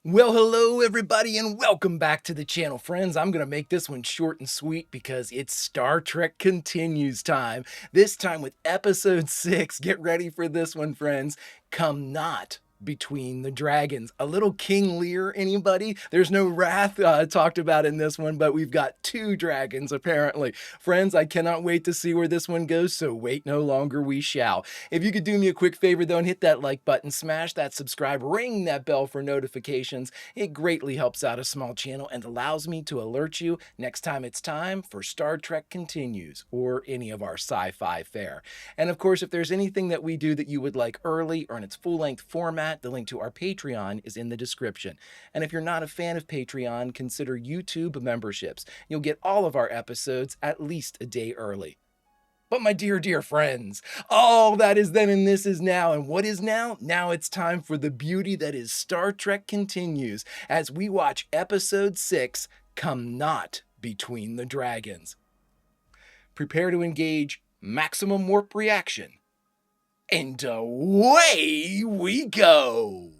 Well, hello everybody and welcome back to the channel, friends. I'm going to make this one short and sweet because it's Star Trek Continues time. This time with episode 6. Get ready for this one, friends. Come not between the dragons. A little King Lear, anybody? There's no wrath talked about in this one, but we've got 2 dragons apparently. Friends, I cannot wait to see where this one goes, so wait no longer, we shall. If you could do me a quick favor though and hit that like button, smash that subscribe, ring that bell for notifications. It greatly helps out a small channel and allows me to alert you next time it's time for Star Trek Continues or any of our sci-fi fare. And of course, if there's anything that we do that you would like early or in its full-length format, the link to our Patreon is in the description. And if you're not a fan of Patreon, consider YouTube memberships. You'll get all of our episodes at least a day early. But my dear friends, all that is then and this is now. And what is now? Now it's time for the beauty that is Star Trek Continues as we watch episode 6, Come Not Between the Dragons. Prepare to engage maximum warp reaction. And away we go!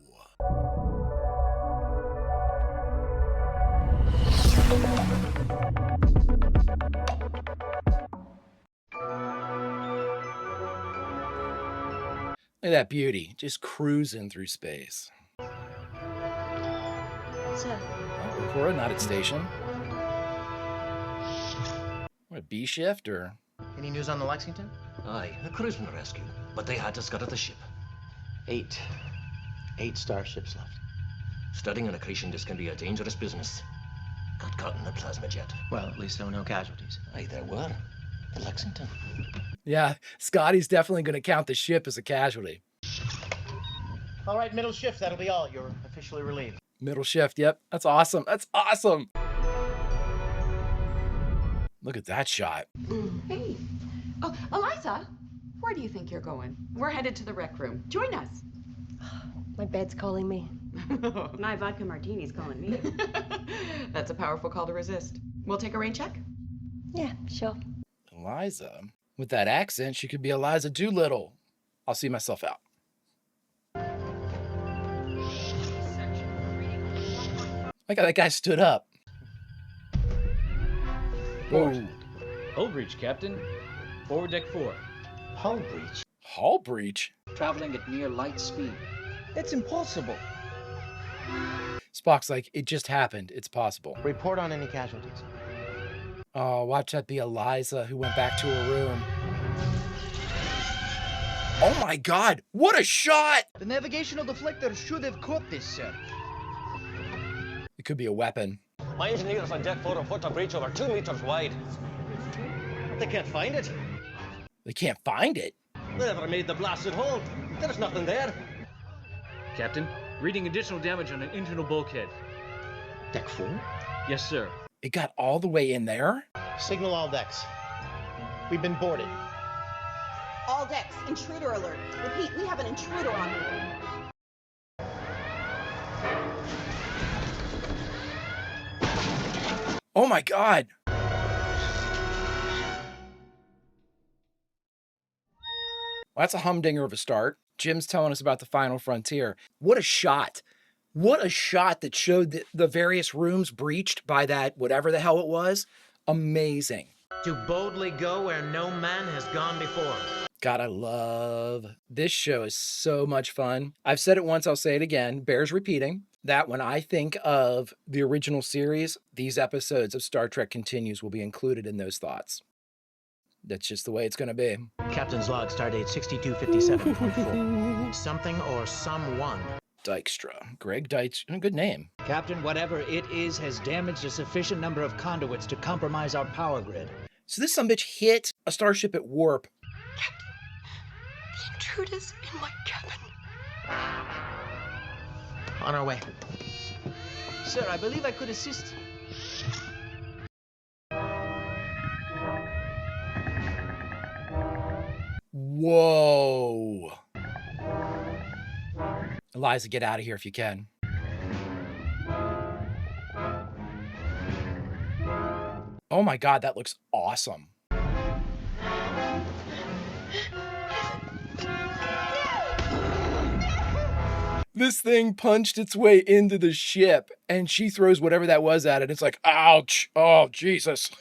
Look at that beauty, just cruising through space. What's up? Oh, Cora, not at station. What, a B shift or? Any news on the Lexington? Aye, a cruising rescue, but they had to scuttle the ship. 8 starships left. Studying an accretion disk can be a dangerous business. Got caught in a plasma jet. Well, at least there were no casualties. Aye, there were. The Lexington. Yeah, Scotty's definitely going to count the ship as a casualty. All right, middle shift, that'll be all. You're officially relieved. Middle shift, yep. That's awesome. That's awesome. Look at that shot. Hey. Oh, Eliza, where do you think you're going? We're headed to the rec room. Join us. My bed's calling me. My vodka martini's calling me. That's a powerful call to resist. We'll take a rain check. Yeah, sure. Eliza? With that accent, she could be Eliza Doolittle. I'll see myself out. Look how that guy stood up. Whoa. Hull breach, Captain. Forward deck 4. Hull breach? Hull breach? Traveling at near light speed. That's impossible. Spock's like, it just happened. It's possible. Report on any casualties. Oh, watch that be Eliza who went back to her room. Oh my God, what a shot! The navigational deflector should have caught this, sir. It could be a weapon. My engineers on deck 4 report a breach over 2 meters wide. They can't find it. They can't find it? They never made the blasted hole. There's nothing there. Captain, reading additional damage on an internal bulkhead. Deck 4? Yes, sir. It got all the way in there? Signal all decks. We've been boarded. All decks, intruder alert. Repeat, we have an intruder on board. Oh my God! Well, that's a humdinger of a start. Jim's telling us about the final frontier. What a shot. What a shot that showed the various rooms breached by that, whatever the hell it was. Amazing. To boldly go where no man has gone before. God, I love this show. Is so much fun. I've said it once, I'll say it again. Bears repeating that when I think of the original series, these episodes of Star Trek Continues will be included in those thoughts. That's just the way it's going to be. Captain's log, stardate 6257.4. Something or someone. Dykstra. Greg Dykstra. Good name. Captain, whatever it is has damaged a sufficient number of conduits to compromise our power grid. So this sumbitch hit a starship at warp. Captain, the intruder's in my cabin. On our way. Sir, I believe I could assist. Whoa. Eliza, get out of here if you can. Oh my God, that looks awesome. This thing punched its way into the ship, and she throws whatever that was at it. It's like, ouch. Oh, Jesus.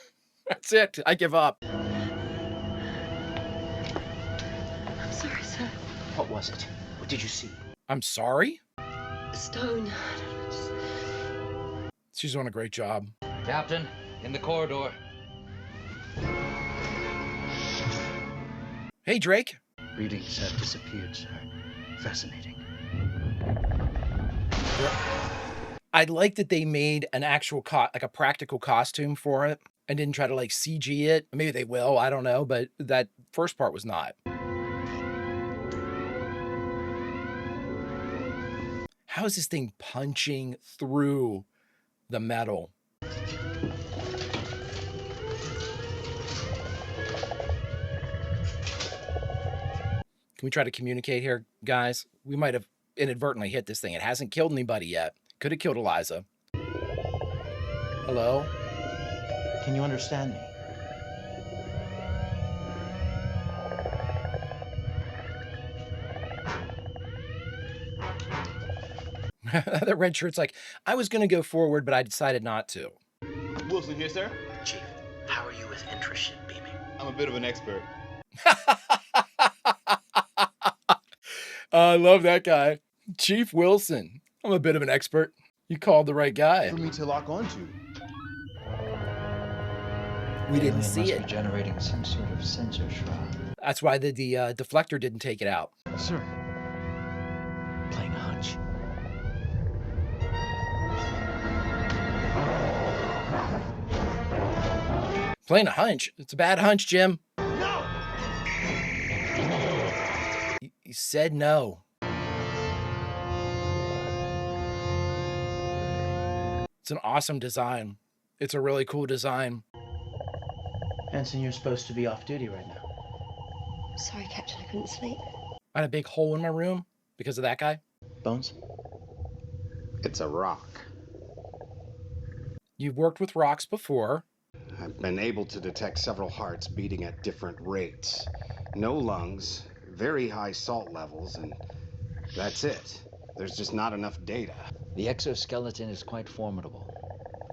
That's it. I give up. I'm sorry, sir. What was it? What did you see? I'm sorry? Stone. She's doing a great job. Captain, in the corridor. Hey, Drake. Readings have disappeared, sir. Fascinating. I like that they made an actual, like a practical costume for it and didn't try to like CG it. Maybe they will, I don't know, but that first part was not. How is this thing punching through the metal? Can we try to communicate here, guys? We might have inadvertently hit this thing. It hasn't killed anybody yet. Could have killed Eliza. Hello? Can you understand me? The red shirt's like, I was going to go forward, but I decided not to. Wilson here, sir. Chief, how are you with intra-ship beaming? I'm a bit of an expert. I love that guy. Chief Wilson. I'm a bit of an expert. You called the right guy. For me to lock onto. We didn't see it. Be generating some sort of sensor shroud. That's why the deflector didn't take it out. Sir. Playing a hunch. Playing a hunch? It's a bad hunch, Jim. No! You said no. It's an awesome design. It's a really cool design. Ensign, you're supposed to be off duty right now. Sorry, Captain, I couldn't sleep. I had a big hole in my room because of that guy. Bones? It's a rock. You've worked with rocks before. I've been able to detect several hearts beating at different rates. No lungs, very high salt levels, and that's it. There's just not enough data. The exoskeleton is quite formidable.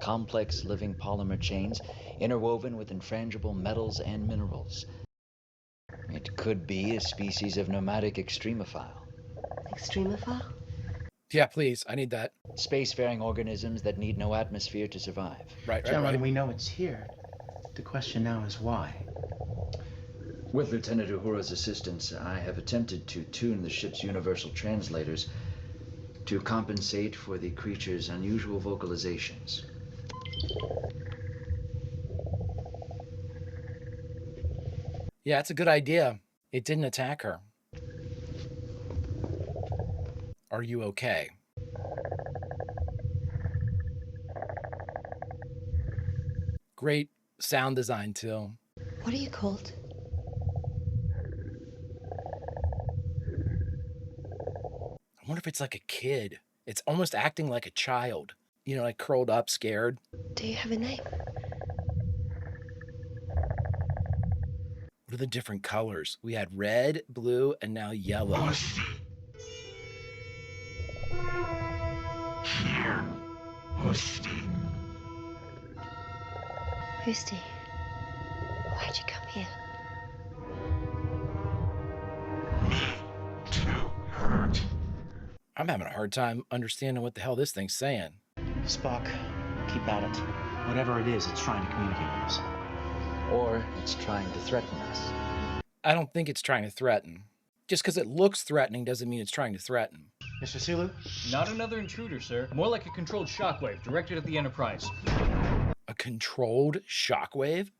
Complex living polymer chains interwoven with infrangible metals and minerals. It could be a species of nomadic extremophile. Extremophile? Yeah, please. I need that. Spacefaring organisms that need no atmosphere to survive. Right. Gentlemen, we know it's here. The question now is why? With Lieutenant Uhura's assistance, I have attempted to tune the ship's universal translators to compensate for the creature's unusual vocalizations. Yeah, it's a good idea. It didn't attack her. Are you okay? Great sound design, too. What are you called? I wonder if it's like a kid. It's almost acting like a child. You know, like curled up, scared. Do you have a name? What are the different colors? We had red, blue, and now yellow. Husty. Here, Husty. Husty, why'd you come here? Me to hurt. I'm having a hard time understanding what the hell this thing's saying. Spock, keep at it. Whatever it is, it's trying to communicate with us. Or it's trying to threaten us. I don't think it's trying to threaten. Just because it looks threatening doesn't mean it's trying to threaten. Mr. Sulu? Not another intruder, sir. More like a controlled shockwave directed at the Enterprise. A controlled shockwave?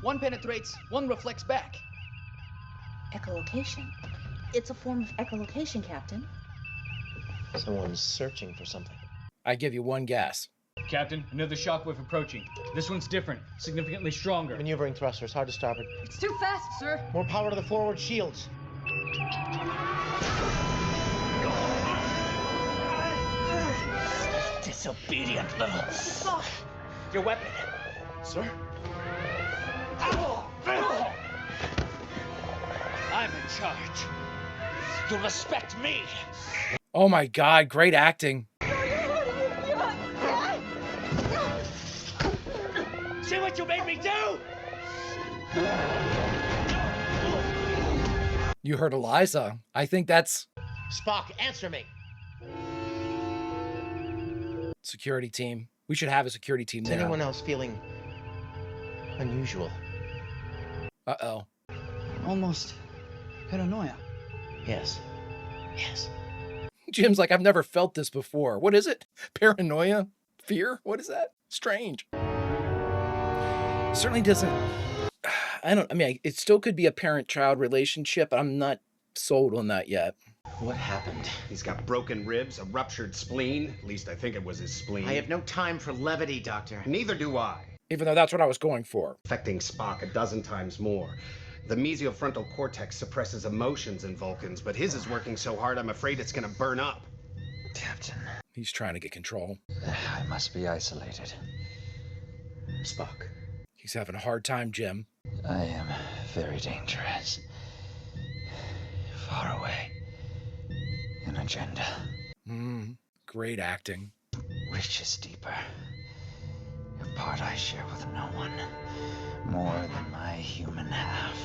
One penetrates, one reflects back. Echolocation. It's a form of echolocation, Captain. Someone's searching for something. I give you one guess. Captain, another shockwave approaching. This one's different, significantly stronger. Maneuvering thrusters, hard to starboard. It's too fast, sir. More power to the forward shields. Disobedient little... Your weapon. Sir? I'm in charge. You'll respect me. Oh my God, great acting. See what you made me do? You heard Eliza. I think that's Spock, answer me. security team. We should have a security team Is there. anyone else feeling unusual? Uh-oh. Almost paranoia. Yes. Yes. Jim's like, I've never felt this before. What is it? Paranoia? Fear? What is that? Strange. Certainly doesn't... I mean, it still could be a parent-child relationship, but I'm not sold on that yet. What happened? He's got broken ribs, a ruptured spleen. At least I think it was his spleen. I have no time for levity, Doctor. Neither do I. Even though that's what I was going for. Affecting Spock a dozen times more. The mesiofrontal cortex suppresses emotions in Vulcans, but his is working so hard I'm afraid it's gonna burn up. Captain. He's trying to get control. I must be isolated. Spock. He's having a hard time, Jim. I am very dangerous. Far away. An agenda. Great acting. Which is deeper. A part I share with no one. More than my human half.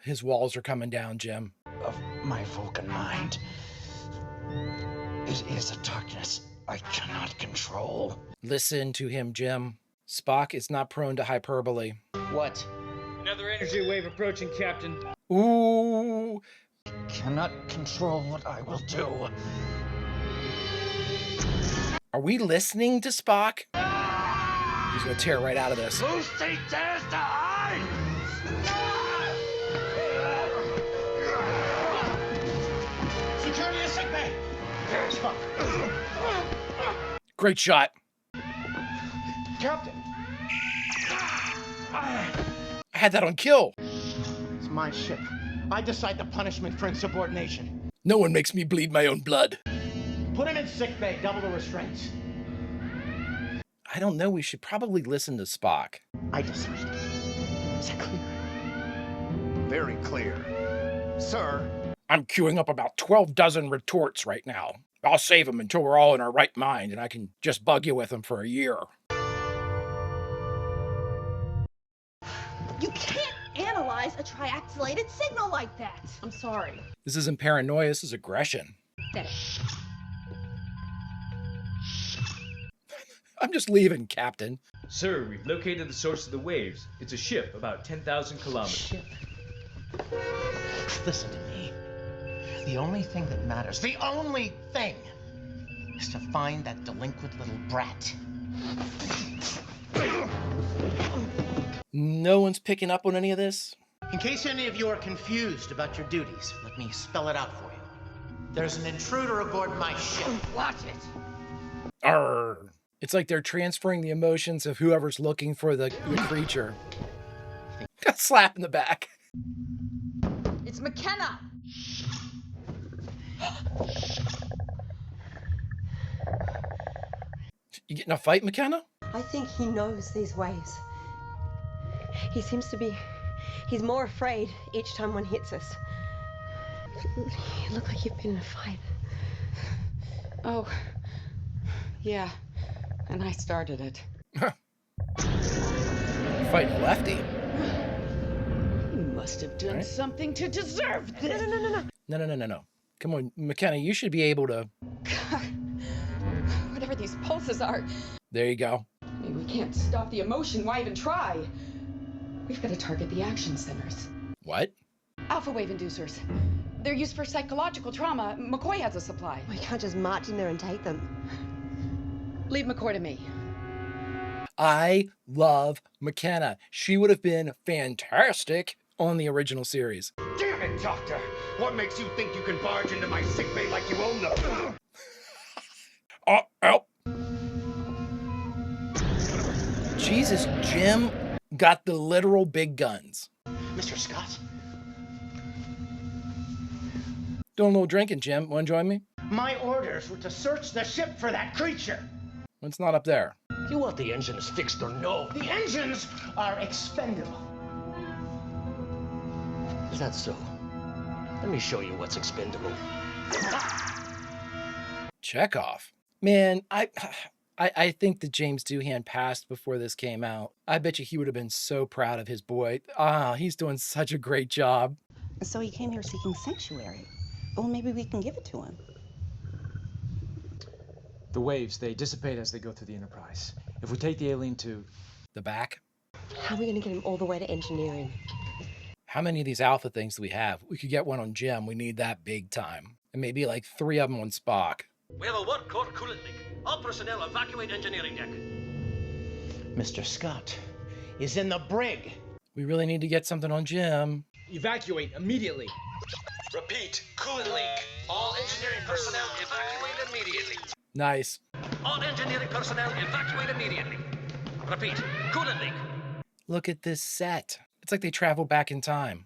His walls are coming down, Jim. Of my Vulcan mind. It is a darkness I cannot control. Listen to him, Jim. Spock is not prone to hyperbole. What? Another energy wave approaching, Captain. Ooh. Cannot control what I will do. Are we listening to Spock? He's gonna tear right out of this. Lucy dares to hide! Security to sick bay! Spock. Great shot. Captain! I had that on kill. It's my ship. I decide the punishment for insubordination. No one makes me bleed my own blood. Put him in sick bay, double the restraints. I don't know. We should probably listen to Spock. I decide. Is that clear? Very clear. Sir. I'm queuing up about 12 dozen retorts right now. I'll save them until we're all in our right mind and I can just bug you with them for a year. You can't analyze a triaxulated signal like that. I'm sorry. This isn't paranoia, this is aggression. I'm just leaving, Captain. Sir, we've located the source of the waves. It's a ship about 10,000 kilometers. Ship. Listen to me. The only thing that matters, the only thing, is to find that delinquent little brat. No one's picking up on any of this? In case any of you are confused about your duties, let me spell it out for you. There's an intruder aboard my ship. Watch it. Arr. It's like they're transferring the emotions of whoever's looking for the creature. Got slap in the back. It's McKenna. You getting a fight, McKenna? I think he knows these waves. He seems to be... He's more afraid each time one hits us. You look like you've been in a fight. Oh, yeah. And I started it. Fighting Lefty. You must have done something to deserve this. No. Come on, McKenna, you should be able to... Whatever these pulses are. There you go. I mean, we can't stop the emotion. Why even try? We've got to target the action centers. What? Alpha wave inducers. They're used for psychological trauma. McCoy has a supply. We can't just march in there and take them. Leave McCoy to me. I love McKenna. She would have been fantastic on the original series. Damn it, Doctor! What makes you think you can barge into my sickbay like you own the... Oh. Jesus, Jim got the literal big guns. Mr. Scott? Doing a little drinking, Jim. Want to join me? My orders were to search the ship for that creature. It's not up there. You want the engines fixed or no? The engines are expendable. Is that so? Let me show you what's expendable. Chekhov. Man, I think that James Doohan passed before this came out. I bet you he would have been so proud of his boy. Ah, he's doing such a great job. So he came here seeking sanctuary. Well, maybe we can give it to him. The waves, they dissipate as they go through the Enterprise. If we take the alien to the back. How are we going to get him all the way to engineering? How many of these alpha things do we have? We could get one on Jim. We need that big time. And maybe like 3 of them on Spock. We have a work core coolant leak. All personnel evacuate engineering deck. Mr. Scott is in the brig. We really need to get something on Jim. evacuate immediately. Repeat, coolant leak. All engineering personnel evacuate immediately. Nice. All engineering personnel evacuate immediately. Repeat, coolant leak. Look at this set. It's like they traveled back in time.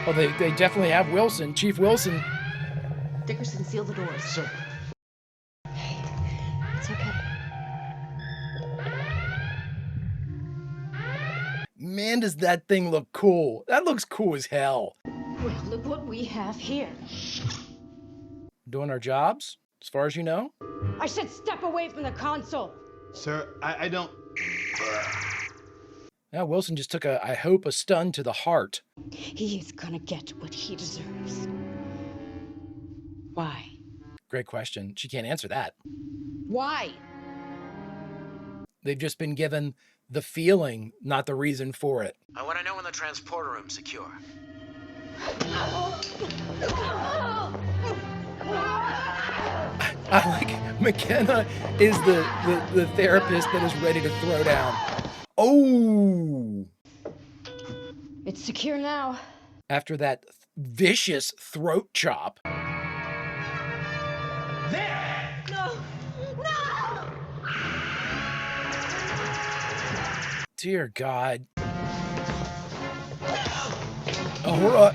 Well, they definitely have Wilson, Chief Wilson. Dickerson, seal the doors. Sir. It's okay. Man, does that thing look cool. That looks cool as hell. Well, look what we have here. Doing our jobs, as far as you know? I said step away from the console. Sir, I don't... Yeah, Wilson just took I hope, a stun to the heart. He is gonna get what he deserves. Why? Great question. She can't answer that. Why? They've just been given the feeling, not the reason for it. I want to know when the transporter room's secure. I like McKenna is the therapist that is ready to throw down. Oh! It's secure now. After that vicious throat chop. There! No! No! Dear God. Oh,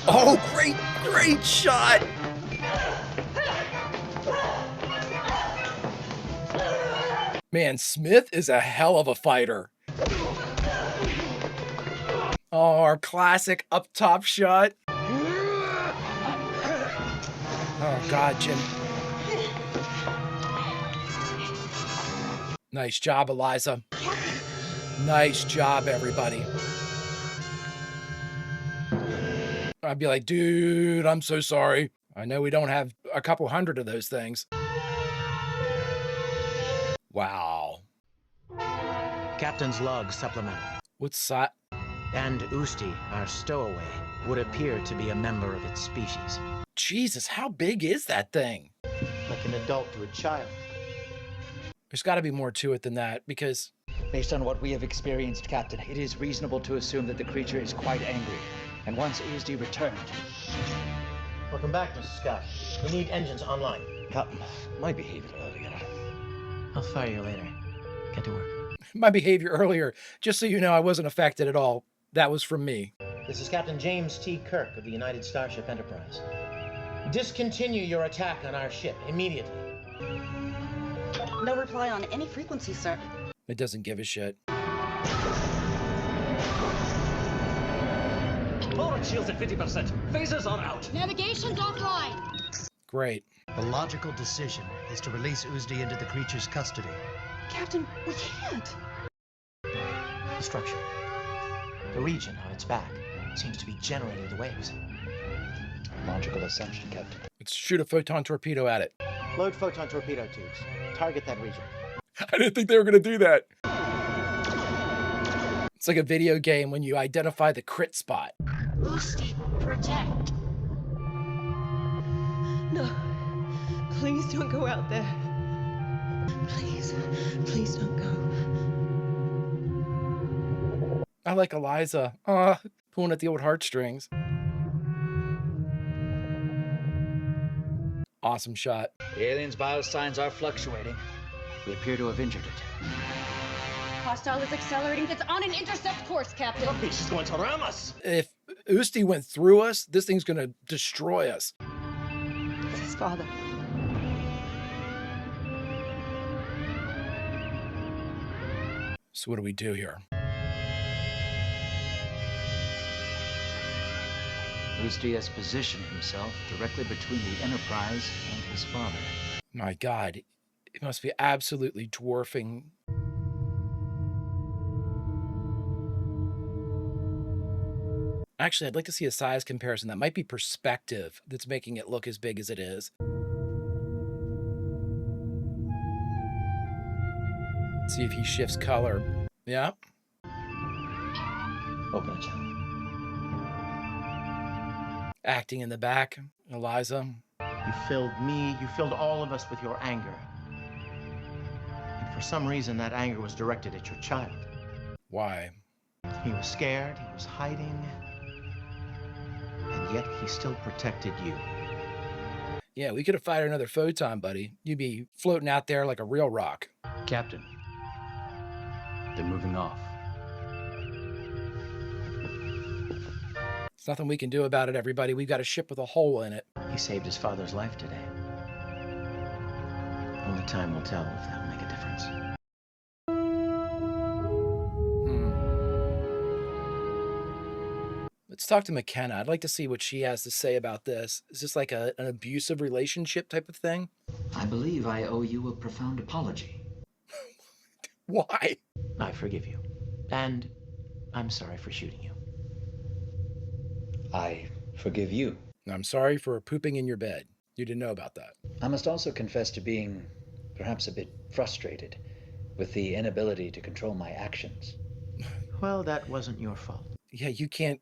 oh, great shot! Man, Smith is a hell of a fighter. Oh, our classic up top shot. Oh, God, Jim. Nice job, Eliza. Nice job, everybody. I'd be like, dude, I'm so sorry. I know we don't have a couple hundred of those things. Wow. Captain's log supplemental. What's that? And Usti, our stowaway, would appear to be a member of its species. Jesus, how big is that thing? Like an adult to a child. There's got to be more to it than that, because... Based on what we have experienced, Captain, it is reasonable to assume that the creature is quite angry. And once Usti returned... Welcome back, Mr. Scott. We need engines online. Captain, my behavior earlier. I'll fire you later. Get to work. My behavior earlier, just so you know, I wasn't affected at all. That was from me. This is Captain James T. Kirk of the United Starship Enterprise. Discontinue your attack on our ship immediately. No reply on any frequency, sir. It doesn't give a shit. Forward shields at 50%. Phasers are out. Navigation's offline. Great. The logical decision is to release Uzdi into the creature's custody. Captain, we can't. The structure. The region on its back seems to be generating the waves. Logical assumption, Captain. Let's shoot a photon torpedo at it. Load photon torpedo tubes. Target that region. I didn't think they were going to do that. It's like a video game when you identify the crit spot. Usti, protect. No. Please don't go out there. Please. Please don't go. I like Eliza. Pulling at the old heartstrings. Awesome shot. The alien's vital signs are fluctuating. We appear to have injured it. Hostile is accelerating. It's on an intercept course, Captain. That bitch is going to ram us. If Usti went through us, this thing's going to destroy us. It's his father. So what do we do here? Usti has positioned himself directly between the Enterprise and his father. My God, it must be absolutely dwarfing. Actually, I'd like to see a size comparison. That might be perspective that's making it look as big as it is. See if he shifts color. Yeah. Open a channel. Acting in the back, Eliza. You filled me, you filled all of us with your anger. And for some reason, that anger was directed at your child. Why? He was scared, he was hiding, and yet he still protected you. Yeah, we could have fired another photon, buddy. You'd be floating out there like a real rock. Captain, they're moving off. There's nothing we can do about it, everybody. We've got a ship with a hole in it. He saved his father's life today. Only time will tell if that will make a difference. Let's talk to McKenna. I'd like to see what she has to say about this. Is this like an abusive relationship type of thing? I believe I owe you a profound apology. Why? I forgive you. And I'm sorry for shooting you. I forgive you. I'm sorry for pooping in your bed. You didn't know about that. I must also confess to being perhaps a bit frustrated with the inability to control my actions. Well, that wasn't your fault. Yeah, you can't...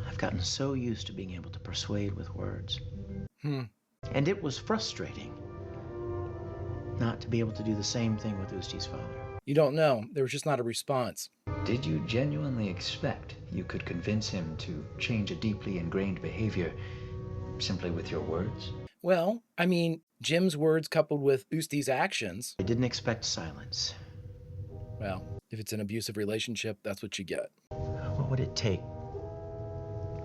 I've gotten so used to being able to persuade with words. And it was frustrating not to be able to do the same thing with Usti's father. You don't know. There was just not a response. Did you genuinely expect you could convince him to change a deeply ingrained behavior simply with your words? Well, I mean, Jim's words coupled with Usti's actions. I didn't expect silence. Well, if it's an abusive relationship, that's what you get. What would it take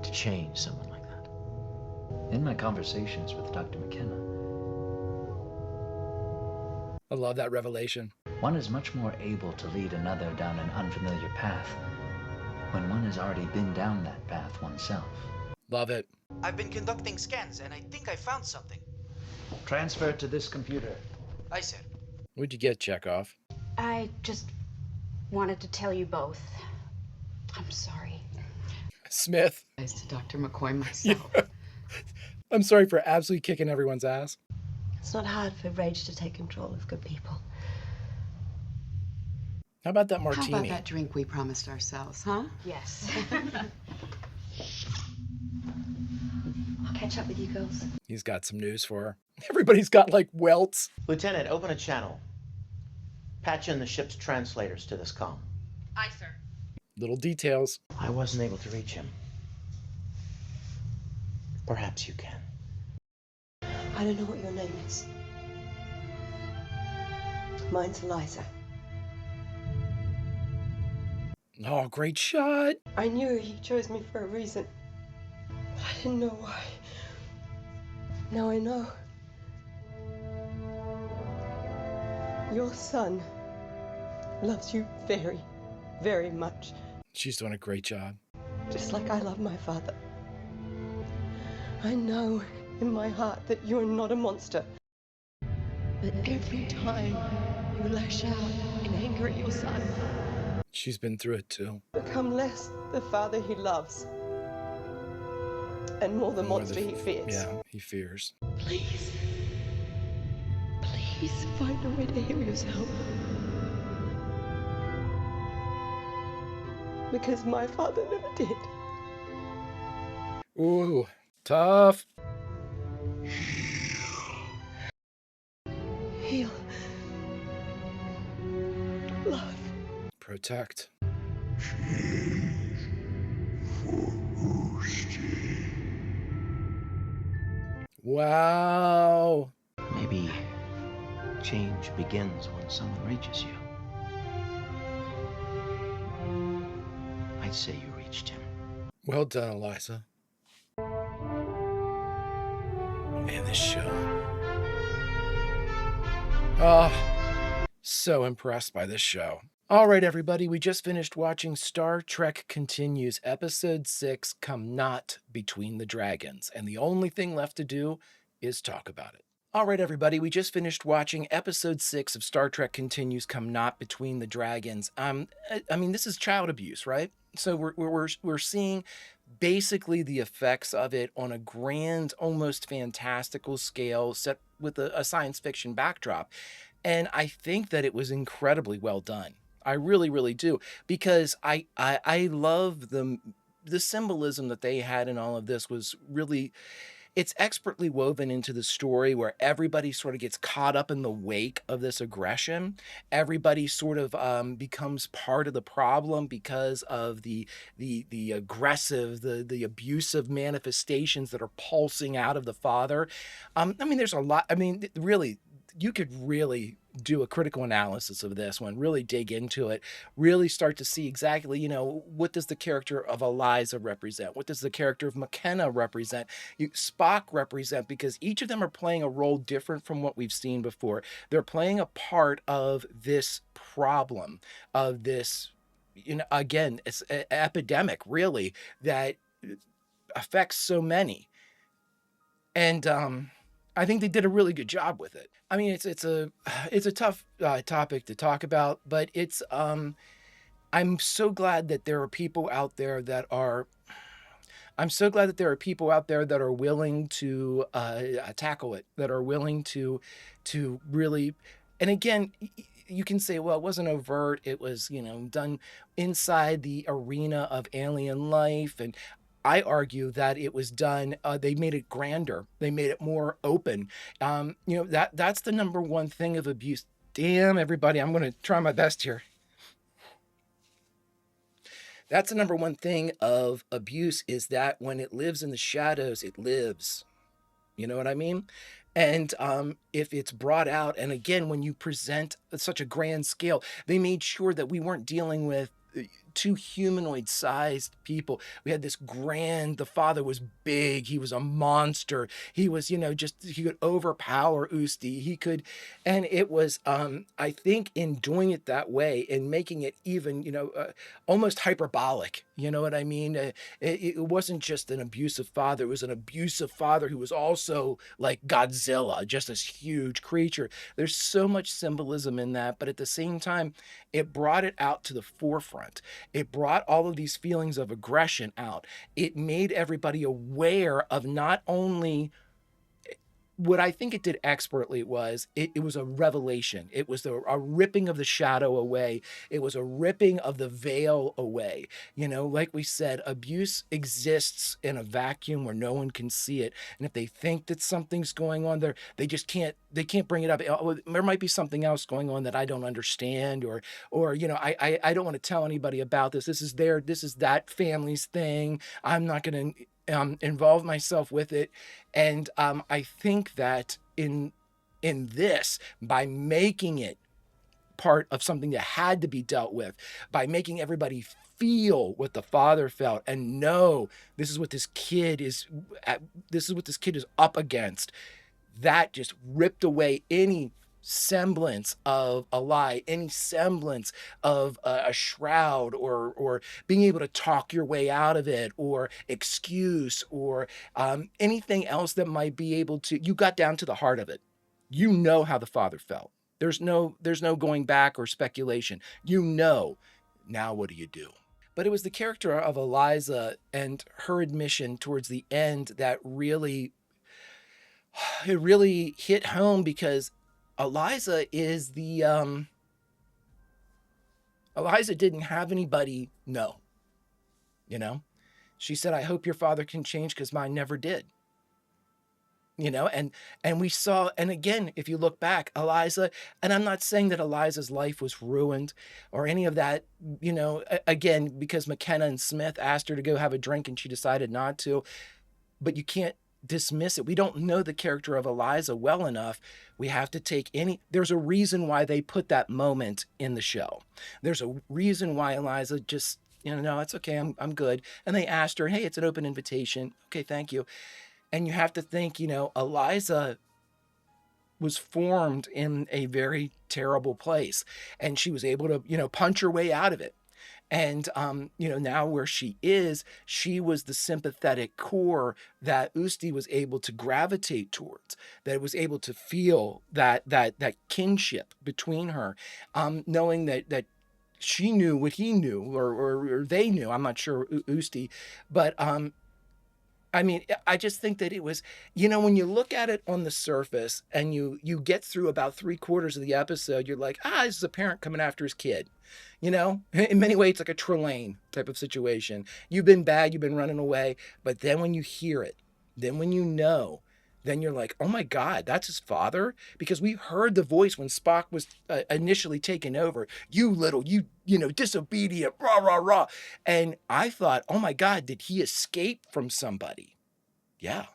to change someone like that? In my conversations with Dr. McKenna, I love that revelation. one is much more able to lead another down an unfamiliar path when one has already been down that path oneself. Love it. I've been conducting scans and I think I found something. Transfer it to this computer. Aye, sir. What'd you get, Chekhov? I just wanted to tell you both. I'm sorry. Smith. To Dr. McCoy myself. Yeah. I'm sorry for absolutely kicking everyone's ass. It's not hard for rage to take control of good people. How about that martini? How about that drink we promised ourselves, huh? Yes. I'll catch up with you girls. He's got some news for her. Everybody's got like welts. Lieutenant, open a channel. Patch in the ship's translators to this comm. Aye, sir. Little details. I wasn't able to reach him. Perhaps you can. I don't know what your name is. Mine's Eliza. Oh, great shot. I knew he chose me for a reason. I didn't know why. Now I know. Your son loves you very, very much. She's doing a great job. Just like I love my father. I know in my heart that you're not a monster. But every time you lash out in anger at your son, She's been through it too. become less the father he loves and more the monster he fears. Yeah, he fears. Please. Please find a way to heal yourself. Because my father never did. Ooh, tough. Heal. Love. Protect. Wow. Maybe change begins when someone reaches you. I'd say you reached him. Well done, Eliza. Man, this show. Oh, so impressed by this show. All right, everybody, we just finished watching Star Trek Continues, Episode 6, Come Not Between the Dragons, and the only thing left to do is talk about it. All right, everybody, we just finished watching Episode 6 of Star Trek Continues, Come Not Between the Dragons. I mean, this is child abuse, right? So we're seeing basically the effects of it on a grand, almost fantastical scale set with a science fiction backdrop. And I think that it was incredibly well done. I really, really do, because I love the symbolism that they had in all of this was really, it's expertly woven into the story where everybody sort of gets caught up in the wake of this aggression. Everybody sort of becomes part of the problem because of the aggressive, the abusive manifestations that are pulsing out of the father. I mean, there's a lot. I mean, really, you could really do a critical analysis of this one, really dig into it, really start to see exactly, what does the character of Eliza represent? What does the character of McKenna represent? Spock represent? Because each of them are playing a role different from what we've seen before. They're playing a part of this problem, of this, again, it's an epidemic, really, that affects so many. And I think they did a really good job with it. I mean, it's a tough topic to talk about, but it's I'm so glad that there are people out there that are. I'm so glad that there are people out there that are willing to tackle it, that are willing to really. And again, you can say, well, it wasn't overt. It was, done inside the arena of alien life. And I argue that it was done, they made it grander. They made it more open. That's the number one thing of abuse. Damn, everybody, I'm going to try my best here. That's the number one thing of abuse, is that when it lives in the shadows, it lives. You know what I mean? And if it's brought out, and again, when you present such a grand scale, they made sure that we weren't dealing with two humanoid-sized people. We had this grand, the father was big, he was a monster, he was, he could overpower Usti, he could, and it was, I think in doing it that way and making it even, almost hyperbolic, you know what I mean? It wasn't just an abusive father, it was an abusive father who was also like Godzilla, just this huge creature. There's so much symbolism in that, but at the same time, it brought it out to the forefront. It brought all of these feelings of aggression out. It made everybody aware of not only what I think it did expertly was it was a revelation. It was a ripping of the shadow away. It was a ripping of the veil away. Like we said, abuse exists in a vacuum where no one can see it. And if they think that something's going on there, they can't bring it up. Oh, there might be something else going on that I don't understand, or I don't want to tell anybody about this. This is that family's thing. I'm not going to involve myself with it. And I think that in this, by making it part of something that had to be dealt with, by making everybody feel what the father felt and know this is what this kid is up against, that just ripped away any semblance of a lie, any semblance of a shroud, or being able to talk your way out of it, or excuse, or anything else that might be able to. You got down to the heart of it. You know how the father felt. There's no going back or speculation. Now what do you do? But it was the character of Eliza and her admission towards the end that really hit home, because Eliza is Eliza didn't have anybody know. She said, I hope your father can change because mine never did. And we saw, and again, if you look back, Eliza, and I'm not saying that Eliza's life was ruined or any of that, again, because McKenna and Smith asked her to go have a drink and she decided not to, but you can't dismiss it. We don't know the character of Eliza well enough. We have to take there's a reason why they put that moment in the show. There's a reason why Eliza just, no, it's okay. I'm good. And they asked her, hey, it's an open invitation. Okay, thank you. And you have to think, Eliza was formed in a very terrible place, and she was able to, punch her way out of it. And, now where she is, she was the sympathetic core that Usti was able to gravitate towards, that was able to feel that kinship between her, knowing that she knew what he knew, or they knew. I'm not sure, Usti, but I mean, I just think that it was, when you look at it on the surface and you get through about 3/4 of the episode, you're like, this is a parent coming after his kid. In many ways, it's like a Trelane type of situation. You've been bad, you've been running away, but then when you hear it, then when you know, then you're like, oh my God, that's his father? Because we heard the voice when Spock was initially taken over. You disobedient, rah, rah, rah. And I thought, oh my God, did he escape from somebody? Yeah.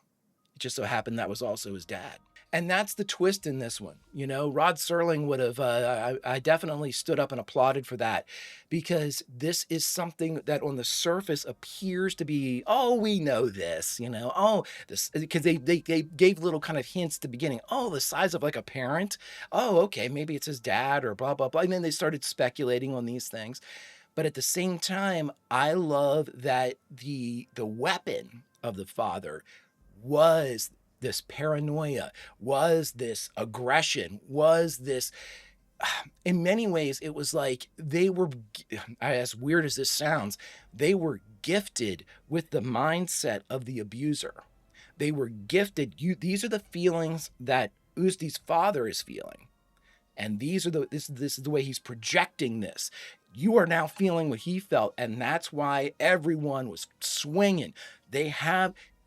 It just so happened that was also his dad. And that's the twist in this one. Rod Serling would have, I definitely stood up and applauded for that, because this is something that on the surface appears to be, oh, we know this, this, because they gave little kind of hints at the beginning. Oh, the size of like a parent. Oh, okay, maybe it's his dad or blah, blah, blah. And then they started speculating on these things. But at the same time, I love that the weapon of the father was this paranoia, was this aggression, was this, in many ways, it was like they were, as weird as this sounds, they were gifted with the mindset of the abuser. They were gifted. These are the feelings that Usti's father is feeling. And this is the way he's projecting this. You are now feeling what he felt. And that's why everyone was swinging.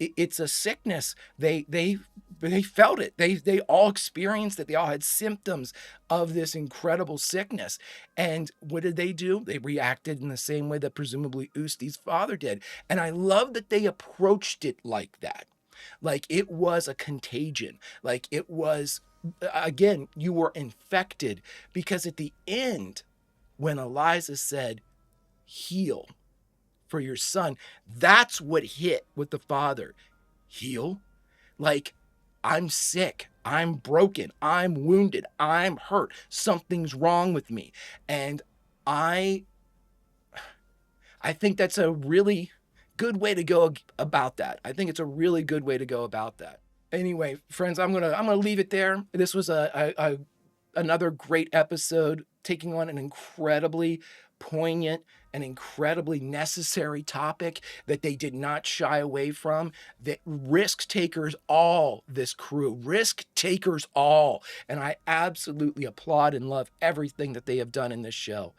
It's a sickness. They felt it. They all experienced it. They all had symptoms of this incredible sickness. And what did they do? They reacted in the same way that presumably Usti's father did. And I love that they approached it like that. Like it was a contagion. Like it was, again, you were infected, because at the end, when Eliza said, heal for your son, that's what hit with the father. Heal? Like, I'm sick, I'm broken, I'm wounded, I'm hurt, something's wrong with me. And I think that's a really good way to go about that. I think it's a really good way to go about that. Anyway, friends, I'm gonna leave it there. This was another great episode, taking on an incredibly poignant and incredibly necessary topic that they did not shy away from. That risk takers all, this crew, risk takers all. And I absolutely applaud and love everything that they have done in this show.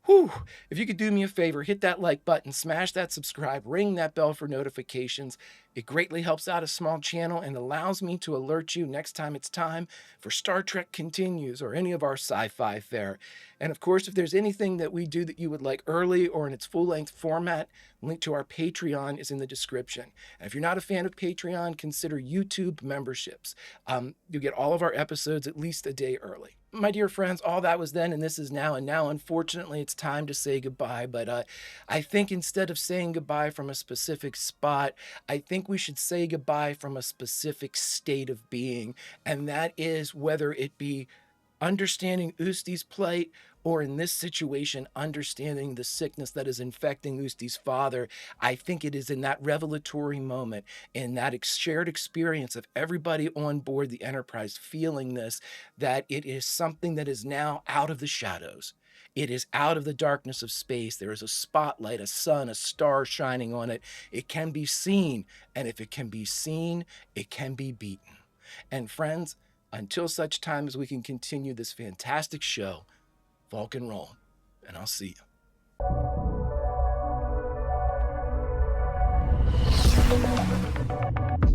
Whew. If you could do me a favor, hit that like button, smash that subscribe, ring that bell for notifications. It greatly helps out a small channel and allows me to alert you next time it's time for Star Trek Continues or any of our sci-fi fare. And of course, if there's anything that we do that you would like early or in its full-length format, link to our Patreon is in the description. And if you're not a fan of Patreon, consider YouTube memberships. You get all of our episodes at least a day early. My dear friends, all that was then and this is now. And now, unfortunately, it's time to say goodbye. But I think instead of saying goodbye from a specific spot, I think we should say goodbye from a specific state of being. And that is whether it be understanding Usti's plight, or in this situation, understanding the sickness that is infecting Usti's father. I think it is in that revelatory moment, in that shared experience of everybody on board the Enterprise feeling this, that it is something that is now out of the shadows. It is out of the darkness of space. There is a spotlight, a sun, a star shining on it. It can be seen, and if it can be seen, it can be beaten. And friends, until such time as we can continue this fantastic show, Vulcan roll, and I'll see you.